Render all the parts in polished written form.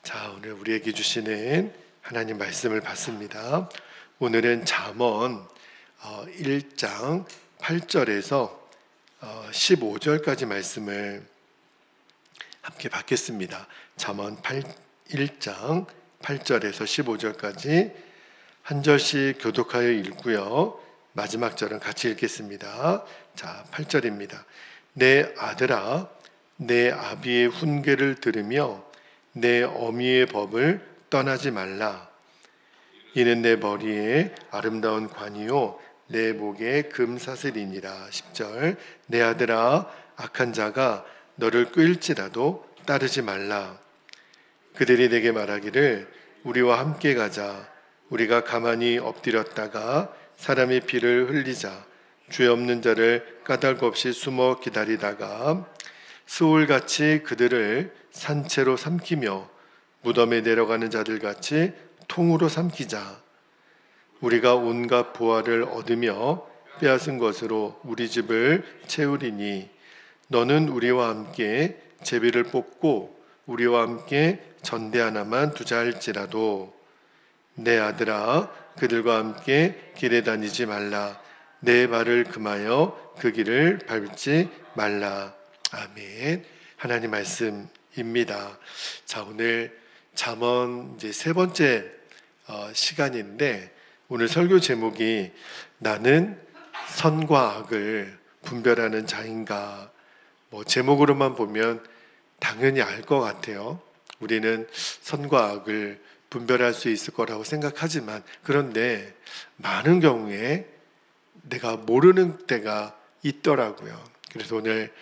자, 오늘 우리에게 주시는 하나님 말씀을 받습니다. 오늘은 잠언 1장 8절에서 15절까지 말씀을 함께 받겠습니다. 잠언 1장 8절에서 15절까지 한 절씩 교독하여 읽고요. 마지막 절은 같이 읽겠습니다. 자, 8절입니다. 내 아들아, 내 아비의 훈계를 들으며 내 어미의 법을 떠나지 말라. 이는 내 머리에 아름다운 관이요 내 목에 금사슬이니라. 10절. 내 아들아, 악한 자가 너를 끌지라도 따르지 말라. 그들이 내게 말하기를 우리와 함께 가자. 우리가 가만히 엎드렸다가 사람의 피를 흘리자. 죄 없는 자를 까닭 없이 숨어 기다리다가 스올같이 그들을 산채로 삼키며 무덤에 내려가는 자들같이 통으로 삼키자. 우리가 온갖 보화를 얻으며 빼앗은 것으로 우리 집을 채우리니 너는 우리와 함께 제비를 뽑고 우리와 함께 전대 하나만 두자 할지라도 내 아들아, 그들과 함께 길에 다니지 말라. 내 발을 금하여 그 길을 밟지 말라. 아멘. 하나님 말씀입니다. 자, 오늘 잠언 이제 세 번째 시간인데 오늘 설교 제목이 나는 선과 악을 분별하는 자인가. 제목으로만 보면 당연히 알 것 같아요. 우리는 선과 악을 분별할 수 있을 거라고 생각하지만 그런데 많은 경우에 내가 모르는 때가 있더라고요. 그래서 오늘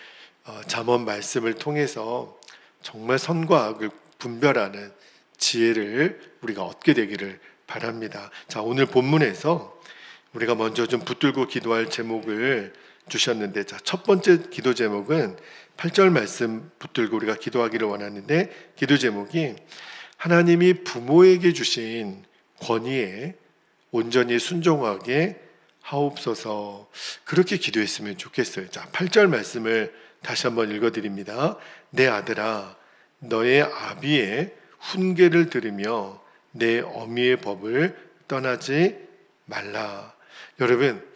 잠언 말씀을 통해서 정말 선과 악을 분별하는 지혜를 우리가 얻게 되기를 바랍니다. 자, 오늘 본문에서 우리가 먼저 좀 붙들고 기도할 제목을 주셨는데, 자, 첫 번째 기도 제목은 8절 말씀 붙들고 우리가 기도하기를 원하는데, 기도 제목이 하나님이 부모에게 주신 권위에 온전히 순종하게 하옵소서. 그렇게 기도했으면 좋겠어요. 자, 8절 말씀을 다시 한번 읽어드립니다. 내 아들아, 너의 아비의 훈계를 들으며 내 어미의 법을 떠나지 말라. 여러분,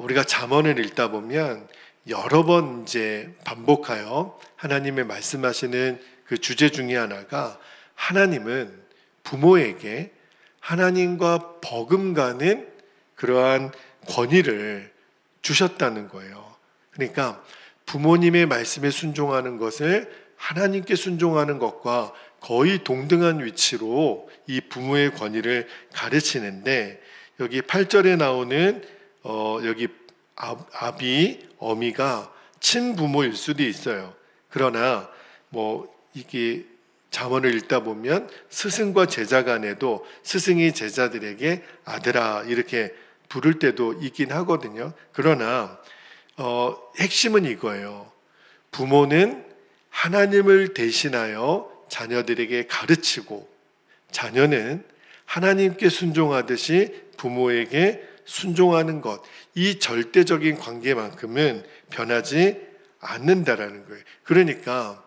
우리가 잠언을 읽다 보면 여러 번 이제 반복하여 하나님의 말씀하시는 그 주제 중에 하나가 하나님은 부모에게 하나님과 버금가는 그러한 권위를 주셨다는 거예요. 그러니까 부모님의 말씀에 순종하는 것을 하나님께 순종하는 것과 거의 동등한 위치로 이 부모의 권위를 가르치는데, 여기 8절에 나오는 여기 아비, 어미가 친부모일 수도 있어요. 그러나 이게 잠언을 읽다 보면 스승과 제자 간에도 스승이 제자들에게 아들아 이렇게 부를 때도 있긴 하거든요. 그러나 핵심은 이거예요. 부모는 하나님을 대신하여 자녀들에게 가르치고 자녀는 하나님께 순종하듯이 부모에게 순종하는 것, 이 절대적인 관계만큼은 변하지 않는다라는 거예요. 그러니까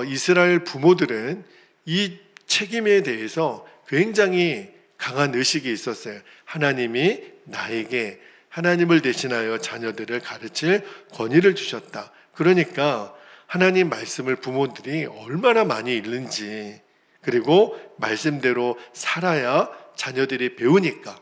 이스라엘 부모들은 이 책임에 대해서 굉장히 강한 의식이 있었어요. 하나님이 나에게 하나님을 대신하여 자녀들을 가르칠 권위를 주셨다. 그러니까 하나님 말씀을 부모들이 얼마나 많이 읽는지, 그리고 말씀대로 살아야 자녀들이 배우니까,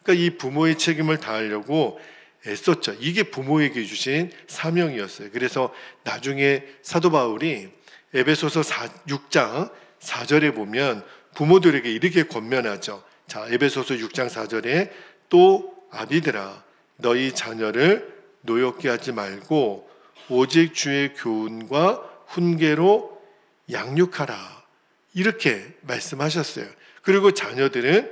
그러니까 이 부모의 책임을 다하려고 애썼죠. 이게 부모에게 주신 사명이었어요. 그래서 나중에 사도 바울이 에베소서 6장 4절에 보면 부모들에게 이렇게 권면하죠. 자, 에베소서 6장 4절에 또 아비들아 너희 자녀를 노엽게 하지 말고 오직 주의 교훈과 훈계로 양육하라. 이렇게 말씀하셨어요. 그리고 자녀들은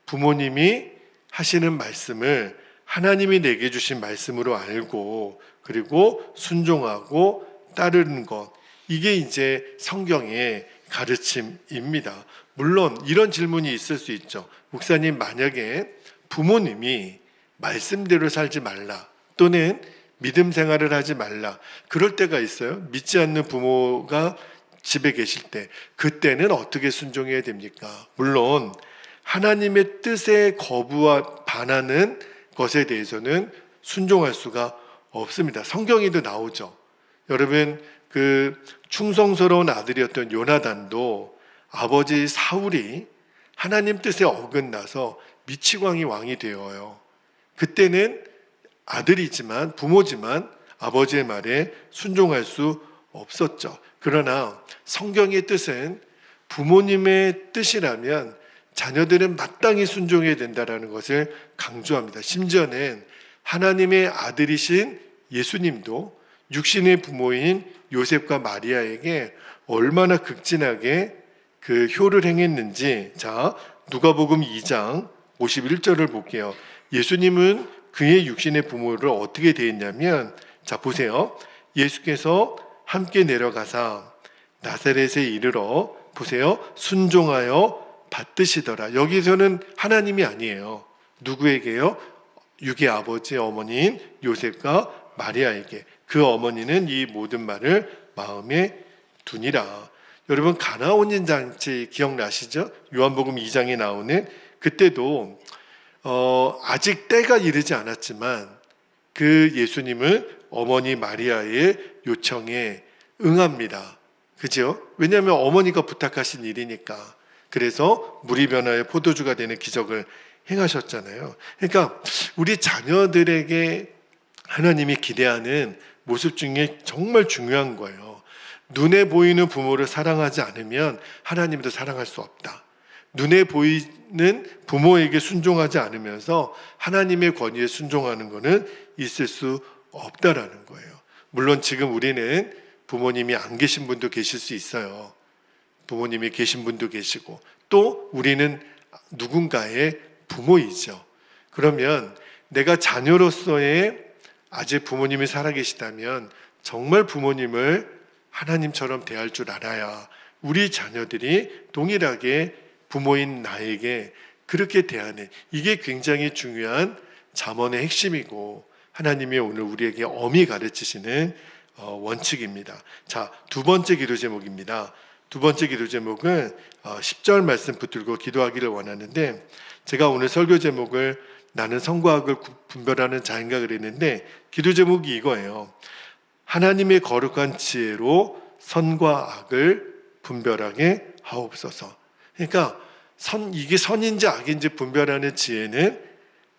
부모님이 하시는 말씀을 하나님이 내게 주신 말씀으로 알고 그리고 순종하고 따르는 것, 이게 이제 성경의 가르침입니다. 물론 이런 질문이 있을 수 있죠. 목사님, 만약에 부모님이 말씀대로 살지 말라 또는 믿음 생활을 하지 말라, 그럴 때가 있어요. 믿지 않는 부모가 집에 계실 때 그때는 어떻게 순종해야 됩니까? 물론 하나님의 뜻에 거부와 반하는 것에 대해서는 순종할 수가 없습니다. 성경에도 나오죠. 여러분, 그 충성스러운 아들이었던 요나단도 아버지 사울이 하나님 뜻에 어긋나서 미치광이 왕이 되어요. 그때는 아들이지만, 부모지만 아버지의 말에 순종할 수 없었죠. 그러나 성경의 뜻은 부모님의 뜻이라면 자녀들은 마땅히 순종해야 된다는 것을 강조합니다. 심지어는 하나님의 아들이신 예수님도 육신의 부모인 요셉과 마리아에게 얼마나 극진하게 그 효를 행했는지, 자, 누가복음 2장 51절을 볼게요. 예수님은 그의 육신의 부모를 어떻게 대했냐면, 자, 보세요. 예수께서 함께 내려가사 나사렛에 이르러, 보세요, 순종하여 받드시더라. 여기서는 하나님이 아니에요. 누구에게요? 육의 아버지 어머니인 요셉과 마리아에게. 그 어머니는 이 모든 말을 마음에 두니라. 여러분, 가나 혼인 잔치 기억나시죠? 요한복음 2장에 나오는, 그때도 아직 때가 이르지 않았지만 그 예수님은 어머니 마리아의 요청에 응합니다. 그죠? 왜냐하면 어머니가 부탁하신 일이니까. 그래서 물이 변하여 포도주가 되는 기적을 행하셨잖아요. 그러니까 우리 자녀들에게 하나님이 기대하는 모습 중에 정말 중요한 거예요. 눈에 보이는 부모를 사랑하지 않으면 하나님도 사랑할 수 없다. 눈에 보이는 부모에게 순종하지 않으면서 하나님의 권위에 순종하는 것은 있을 수 없다라는 거예요. 물론 지금 우리는 부모님이 안 계신 분도 계실 수 있어요. 부모님이 계신 분도 계시고, 또 우리는 누군가의 부모이죠. 그러면 내가 자녀로서의 아직 부모님이 살아계시다면 정말 부모님을 하나님처럼 대할 줄 알아야 우리 자녀들이 동일하게 부모인 나에게 그렇게 대하는, 이게 굉장히 중요한 잠언의 핵심이고 하나님이 오늘 우리에게 엄히 가르치시는 원칙입니다. 자, 두 번째 기도 제목입니다. 두 번째 기도 제목은 10절 말씀 붙들고 기도하기를 원하는데, 제가 오늘 설교 제목을 나는 선과 악을 분별하는 자인가 그랬는데 기도 제목이 이거예요. 하나님의 거룩한 지혜로 선과 악을 분별하게 하옵소서. 그러니까 이게 선인지 악인지 분별하는 지혜는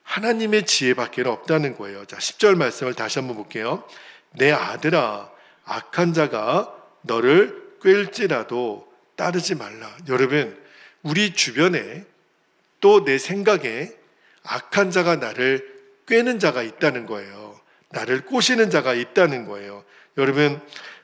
하나님의 지혜밖에 없다는 거예요. 자, 10절 말씀을 다시 한번 볼게요. 내 아들아, 악한 자가 너를 꿰일지라도 따르지 말라. 여러분, 우리 주변에 또 내 생각에 악한 자가 나를 꿰는 자가 있다는 거예요. 나를 꼬시는 자가 있다는 거예요. 여러분,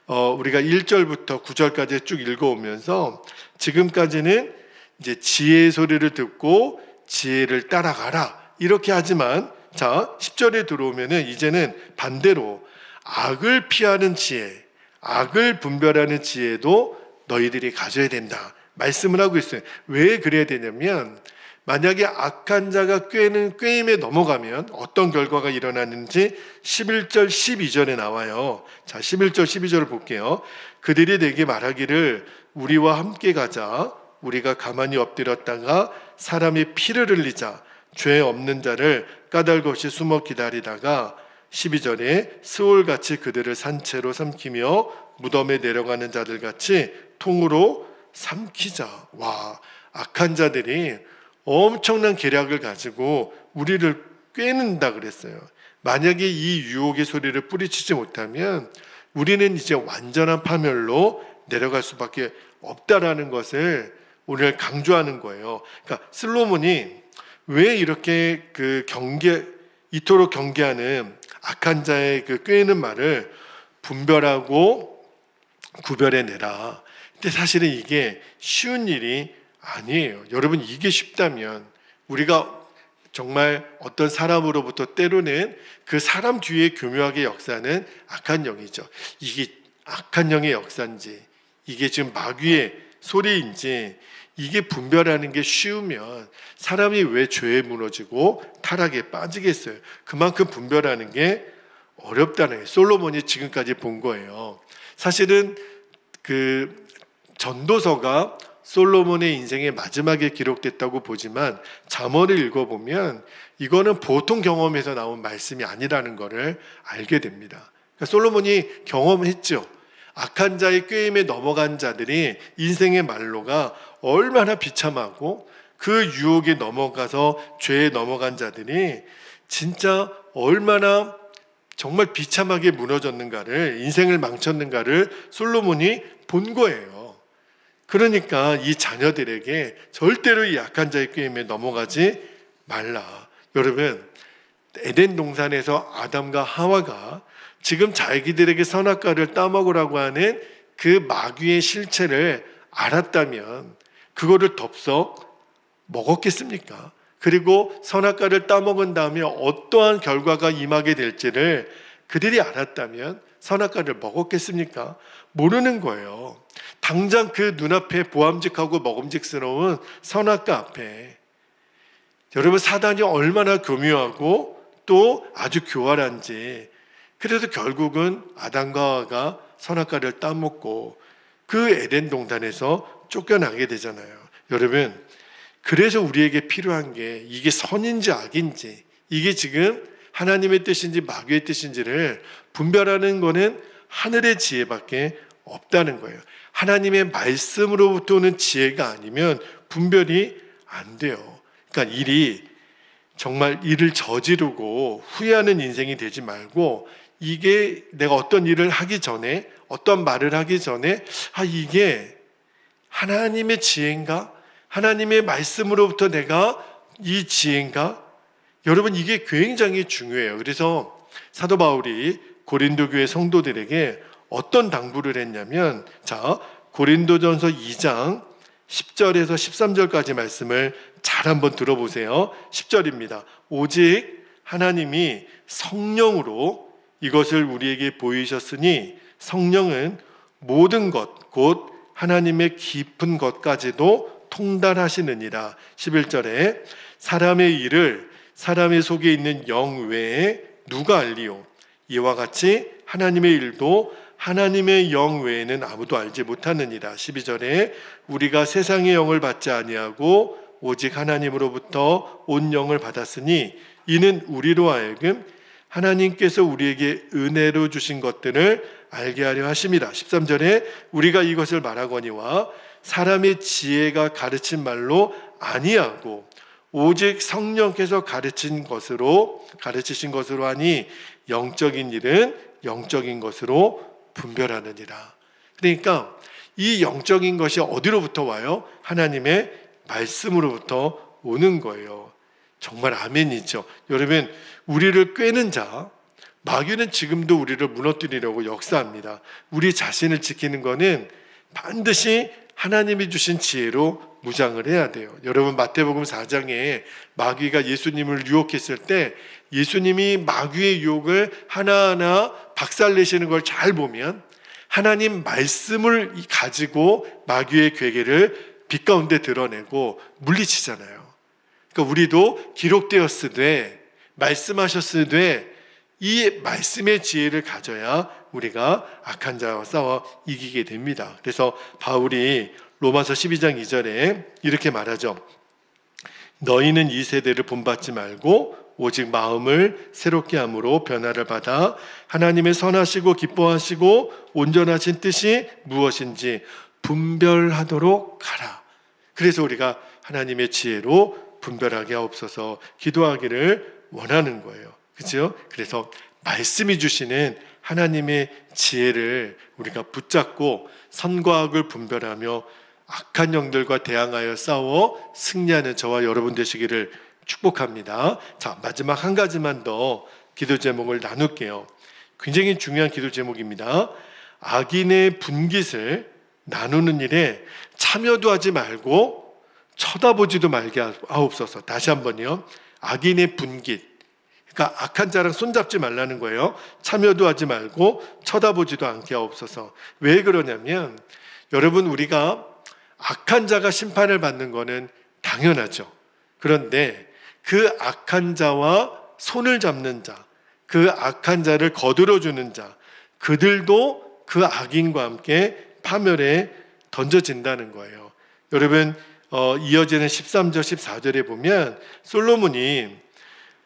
우리가 1절부터 9절까지 쭉 읽어오면서 지금까지는 이제 지혜의 소리를 듣고 지혜를 따라가라 이렇게 하지만, 자, 10절에 들어오면은 이제는 반대로 악을 피하는 지혜, 악을 분별하는 지혜도 너희들이 가져야 된다 말씀을 하고 있어요. 왜 그래야 되냐면, 만약에 악한 자가 꾀임에 넘어가면 어떤 결과가 일어나는지 11절 12절에 나와요. 자, 11절 12절을 볼게요. 그들이 내게 말하기를 우리와 함께 가자. 우리가 가만히 엎드렸다가 사람이 피를 흘리자. 죄 없는 자를 까닭없이 숨어 기다리다가 12절에 스올같이 그들을 산채로 삼키며 무덤에 내려가는 자들같이 통으로 삼키자. 와, 악한 자들이 엄청난 계략을 가지고 우리를 꿰는다 그랬어요. 만약에 이 유혹의 소리를 뿌리치지 못하면 우리는 이제 완전한 파멸로 내려갈 수밖에 없다라는 것을 오늘 강조하는 거예요. 그러니까 솔로몬이 왜 이렇게 이토록 경계하는 악한 자의 그 꿰는 말을 분별하고 구별해내라. 근데 사실은 이게 쉬운 일이 아니에요. 여러분, 이게 쉽다면 우리가 정말 어떤 사람으로부터 때로는 그 사람 뒤에 교묘하게 역사는 악한 영이죠. 이게 악한 영의 역사인지 이게 지금 마귀의 소리인지 이게 분별하는 게 쉬우면 사람이 왜 죄에 무너지고 타락에 빠지겠어요. 그만큼 분별하는 게 어렵다는 거예요. 솔로몬이 지금까지 본 거예요. 사실은 전도서가 솔로몬의 인생의 마지막에 기록됐다고 보지만 잠언을 읽어보면 이거는 보통 경험에서 나온 말씀이 아니라는 것을 알게 됩니다. 그러니까 솔로몬이 경험했죠. 악한 자의 꾀임에 넘어간 자들이 인생의 말로가 얼마나 비참하고 그 유혹에 넘어가서 죄에 넘어간 자들이 진짜 얼마나 정말 비참하게 무너졌는가를, 인생을 망쳤는가를 솔로몬이 본 거예요. 그러니까 이 자녀들에게 절대로 이 악한 자의 꾀임에 넘어가지 말라. 여러분, 에덴 동산에서 아담과 하와가 지금 자기들에게 선악과를 따먹으라고 하는 그 마귀의 실체를 알았다면 그거를 덥석 먹었겠습니까? 그리고 선악과를 따먹은 다음에 어떠한 결과가 임하게 될지를 그들이 알았다면 선악과를 먹었겠습니까? 모르는 거예요. 당장 그 눈앞에 보암직하고 먹음직스러운 선악과 앞에 여러분, 사단이 얼마나 교묘하고 또 아주 교활한지, 그래서 결국은 아담과 하와가 선악과를 따먹고 그 에덴 동산에서 쫓겨나게 되잖아요. 여러분, 그래서 우리에게 필요한 게 이게 선인지 악인지, 이게 지금 하나님의 뜻인지 마귀의 뜻인지를 분별하는 거는 하늘의 지혜밖에 없다는 거예요. 하나님의 말씀으로부터 오는 지혜가 아니면 분별이 안 돼요. 그러니까 정말 일을 저지르고 후회하는 인생이 되지 말고, 이게 내가 어떤 일을 하기 전에, 어떤 말을 하기 전에, 이게 하나님의 지혜인가? 하나님의 말씀으로부터 내가 이 지혜인가? 여러분, 이게 굉장히 중요해요. 그래서 사도 바울이 고린도 교회 성도들에게 어떤 당부를 했냐면, 고린도전서 2장 10절에서 13절까지 말씀을 잘 한번 들어보세요. 10절입니다. 오직 하나님이 성령으로 이것을 우리에게 보이셨으니 성령은 모든 것, 곧 하나님의 깊은 것까지도 통달하시느니라. 11절에 사람의 일을 사람의 속에 있는 영 외에 누가 알리요? 이와 같이 하나님의 일도 하나님의 영 외에는 아무도 알지 못하느니라. 12절에 우리가 세상의 영을 받지 아니하고 오직 하나님으로부터 온 영을 받았으니 이는 우리로 하여금 하나님께서 우리에게 은혜로 주신 것들을 알게 하려 하심이라. 13절에 우리가 이것을 말하거니와 사람의 지혜가 가르친 말로 아니하고 오직 성령께서 가르치신 것으로 하니 영적인 일은 영적인 것으로 분별하느니라. 그러니까 이 영적인 것이 어디로부터 와요? 하나님의 말씀으로부터 오는 거예요. 정말 아멘이죠. 여러분, 우리를 꿰는 자, 마귀는 지금도 우리를 무너뜨리려고 역사합니다. 우리 자신을 지키는 것은 반드시 하나님이 주신 지혜로 무장을 해야 돼요. 여러분, 마태복음 4장에 마귀가 예수님을 유혹했을 때 예수님이 마귀의 유혹을 하나하나 박살내시는 걸 잘 보면 하나님 말씀을 가지고 마귀의 괴계를 빛 가운데 드러내고 물리치잖아요. 그러니까 우리도 기록되었으되 말씀하셨으되 이 말씀의 지혜를 가져야 우리가 악한 자와 싸워 이기게 됩니다. 그래서 바울이 로마서 12장 2절에 이렇게 말하죠. 너희는 이 세대를 본받지 말고 오직 마음을 새롭게 함으로 변화를 받아 하나님의 선하시고 기뻐하시고 온전하신 뜻이 무엇인지 분별하도록 가라. 그래서 우리가 하나님의 지혜로 분별하게 하옵소서 기도하기를 원하는 거예요. 그렇죠? 그래서 말씀이 주시는 하나님의 지혜를 우리가 붙잡고 선과 악을 분별하며 악한 영들과 대항하여 싸워 승리하는 저와 여러분 되시기를 축복합니다. 자, 마지막 한 가지만 더 기도 제목을 나눌게요. 굉장히 중요한 기도 제목입니다. 악인의 분깃을 나누는 일에 참여도 하지 말고 쳐다보지도 말게 하옵소서. 다시 한번요. 악인의 분깃. 그러니까 악한 자랑 손잡지 말라는 거예요. 참여도 하지 말고 쳐다보지도 않게 하옵소서. 왜 그러냐면 여러분, 우리가 악한 자가 심판을 받는 거는 당연하죠. 그런데 그 악한 자와 손을 잡는 자, 그 악한 자를 거들어주는 자, 그들도 그 악인과 함께 파멸에 던져진다는 거예요. 여러분 이어지는 13절 14절에 보면 솔로몬이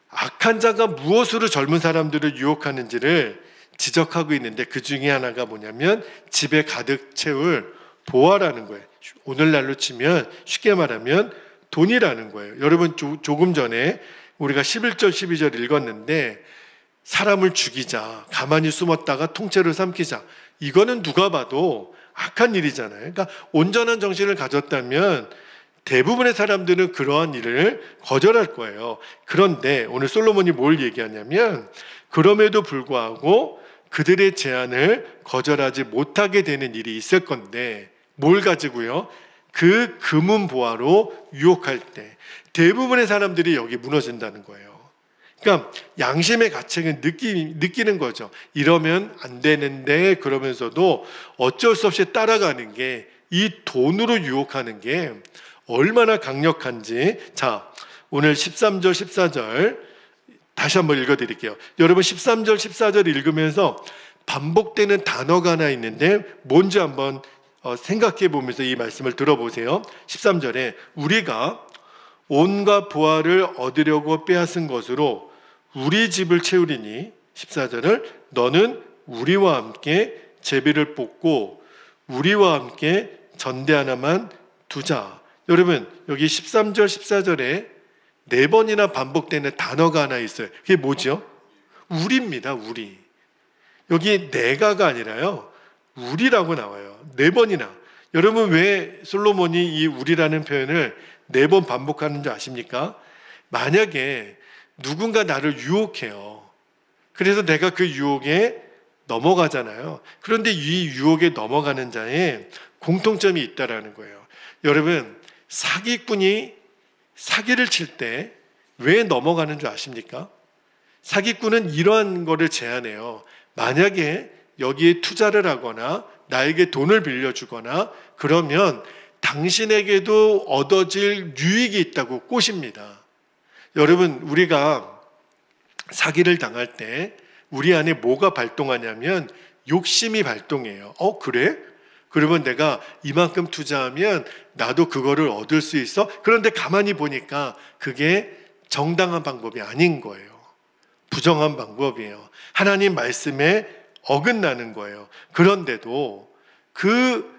악한 자가 무엇으로 젊은 사람들을 유혹하는지를 지적하고 있는데 그 중에 하나가 뭐냐면 집에 가득 채울 보화라는 거예요. 오늘날로 치면 쉽게 말하면 돈이라는 거예요. 여러분 조금 전에 우리가 11절 12절 읽었는데 사람을 죽이자, 가만히 숨었다가 통째로 삼키자, 이거는 누가 봐도 악한 일이잖아요. 그러니까 온전한 정신을 가졌다면 대부분의 사람들은 그러한 일을 거절할 거예요. 그런데 오늘 솔로몬이 뭘 얘기하냐면 그럼에도 불구하고 그들의 제안을 거절하지 못하게 되는 일이 있을 건데 뭘 가지고요? 그 금은 보화로 유혹할 때 대부분의 사람들이 여기 무너진다는 거예요. 그러니까 양심의 가책은 느끼는 거죠. 이러면 안 되는데 그러면서도 어쩔 수 없이 따라가는 게 이 돈으로 유혹하는 게 얼마나 강력한지. 자, 오늘 13절 14절 다시 한번 읽어드릴게요. 여러분 13절 14절 읽으면서 반복되는 단어가 하나 있는데 뭔지 한번 생각해 보면서 이 말씀을 들어보세요. 13절에 우리가 온갖 보화를 얻으려고 빼앗은 것으로 우리 집을 채우리니 14절을 너는 우리와 함께 제비를 뽑고 우리와 함께 전대 하나만 두자. 여러분 여기 13절 14절에 4번이나 반복되는 단어가 하나 있어요. 그게 뭐죠? 우리입니다. 우리. 여기 내가가 아니라요 우리라고 나와요. 4번이나. 여러분 왜 솔로몬이 이 우리라는 표현을 4번 반복하는 줄 아십니까? 만약에 누군가 나를 유혹해요. 그래서 내가 그 유혹에 넘어가잖아요. 그런데 이 유혹에 넘어가는 자에 공통점이 있다라는 거예요. 여러분 사기꾼이 사기를 칠 때 왜 넘어가는 줄 아십니까? 사기꾼은 이러한 거를 제안해요. 만약에 여기에 투자를 하거나 나에게 돈을 빌려주거나 그러면 당신에게도 얻어질 유익이 있다고 꼬십니다. 여러분 우리가 사기를 당할 때 우리 안에 뭐가 발동하냐면 욕심이 발동해요. 그래? 그러면 내가 이만큼 투자하면 나도 그거를 얻을 수 있어? 그런데 가만히 보니까 그게 정당한 방법이 아닌 거예요. 부정한 방법이에요. 하나님 말씀에 어긋나는 거예요. 그런데도 그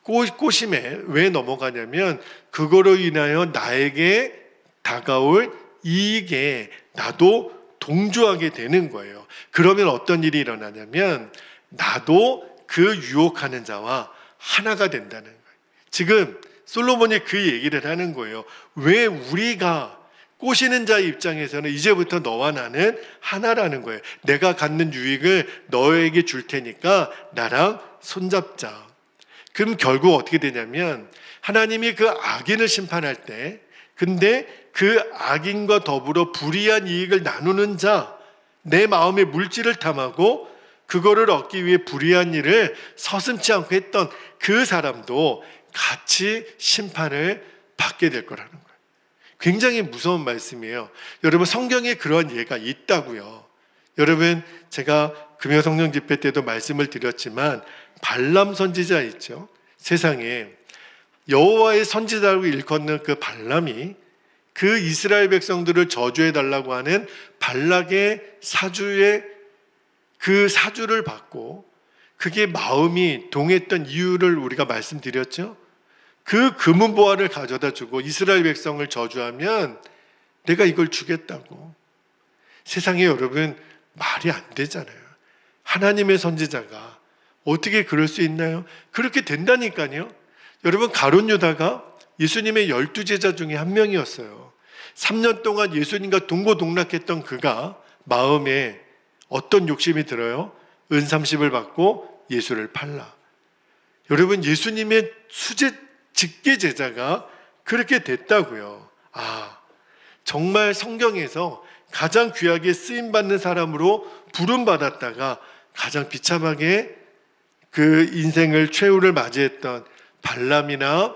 꼬심에 왜 넘어가냐면 그거로 인하여 나에게 다가올 이익에 나도 동조하게 되는 거예요. 그러면 어떤 일이 일어나냐면 나도 그 유혹하는 자와 하나가 된다는 거예요. 지금 솔로몬이 그 얘기를 하는 거예요. 왜 우리가 꼬시는 자의 입장에서는 이제부터 너와 나는 하나라는 거예요. 내가 갖는 유익을 너에게 줄 테니까 나랑 손잡자. 그럼 결국 어떻게 되냐면 하나님이 그 악인을 심판할 때 근데 그 악인과 더불어 불의한 이익을 나누는 자, 내 마음의 물질을 탐하고 그거를 얻기 위해 불의한 일을 서슴지 않고 했던 그 사람도 같이 심판을 받게 될 거라는 거예요. 굉장히 무서운 말씀이에요. 여러분 성경에 그런 예가 있다고요. 여러분 제가 금요 성령 집회 때도 말씀을 드렸지만 발람 선지자 있죠. 세상에 여호와의 선지자라고 일컫는 그 발람이 그 이스라엘 백성들을 저주해 달라고 하는 발락의 사주의 그 사주를 받고 그게 마음이 동했던 이유를 우리가 말씀드렸죠. 그 금은 보화를 가져다 주고 이스라엘 백성을 저주하면 내가 이걸 주겠다고. 세상에 여러분 말이 안 되잖아요. 하나님의 선지자가 어떻게 그럴 수 있나요? 그렇게 된다니까요. 여러분 가룟 유다가 예수님의 12제자 중에 한 명이었어요. 3년 동안 예수님과 동고동락했던 그가 마음에 어떤 욕심이 들어요? 은30을 받고 예수를 팔라. 여러분 예수님의 직계 제자가 그렇게 됐다고요. 정말 성경에서 가장 귀하게 쓰임받는 사람으로 부름받았다가 가장 비참하게 그 인생을 최후를 맞이했던 발람이나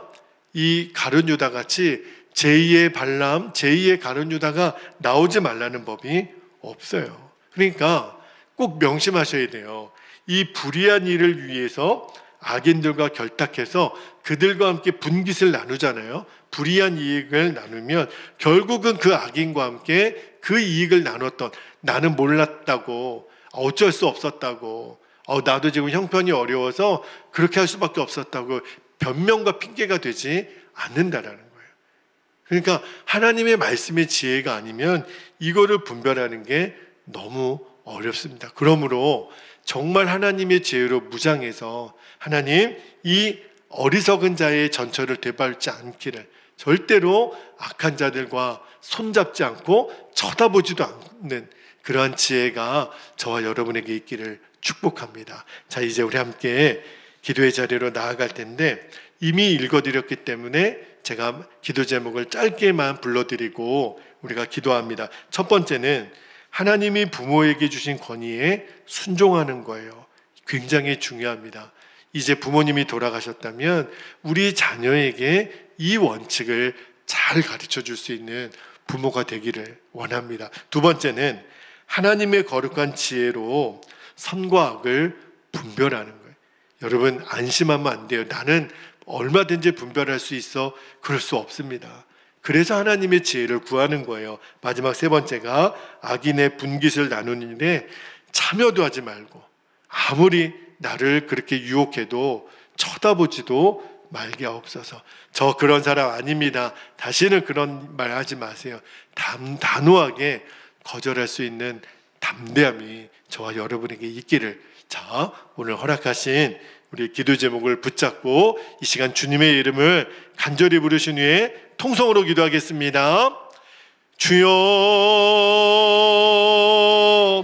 이 가룟 유다 같이 제2의 발람, 제2의 가룟 유다가 나오지 말라는 법이 없어요. 그러니까 꼭 명심하셔야 돼요. 이 불의한 일을 위해서 악인들과 결탁해서 그들과 함께 분깃을 나누잖아요. 불이한 이익을 나누면 결국은 그 악인과 함께 그 이익을 나눴던, 나는 몰랐다고, 어쩔 수 없었다고, 나도 지금 형편이 어려워서 그렇게 할 수밖에 없었다고 변명과 핑계가 되지 않는다라는 거예요. 그러니까 하나님의 말씀의 지혜가 아니면 이거를 분별하는 게 너무 어렵습니다. 그러므로 정말 하나님의 지혜로 무장해서 하나님, 이 어리석은 자의 전철을 되밟지 않기를, 절대로 악한 자들과 손잡지 않고 쳐다보지도 않는 그러한 지혜가 저와 여러분에게 있기를 축복합니다. 자, 이제 우리 함께 기도의 자리로 나아갈 텐데, 이미 읽어드렸기 때문에 제가 기도 제목을 짧게만 불러드리고 우리가 기도합니다. 첫 번째는 하나님이 부모에게 주신 권위에 순종하는 거예요. 굉장히 중요합니다. 이제 부모님이 돌아가셨다면 우리 자녀에게 이 원칙을 잘 가르쳐 줄 수 있는 부모가 되기를 원합니다. 두 번째는 하나님의 거룩한 지혜로 선과 악을 분별하는 거예요. 여러분, 안심하면 안 돼요. 나는 얼마든지 분별할 수 있어. 그럴 수 없습니다. 그래서 하나님의 지혜를 구하는 거예요. 마지막 세 번째가 악인의 분깃을 나누는 일에 참여도 하지 말고, 아무리 나를 그렇게 유혹해도 쳐다보지도 말게 하옵소서. 저 그런 사람 아닙니다. 다시는 그런 말 하지 마세요. 단호하게 거절할 수 있는 담대함이 저와 여러분에게 있기를. 자, 오늘 허락하신 우리 기도 제목을 붙잡고 이 시간 주님의 이름을 간절히 부르신 후에 통성으로 기도하겠습니다. 주여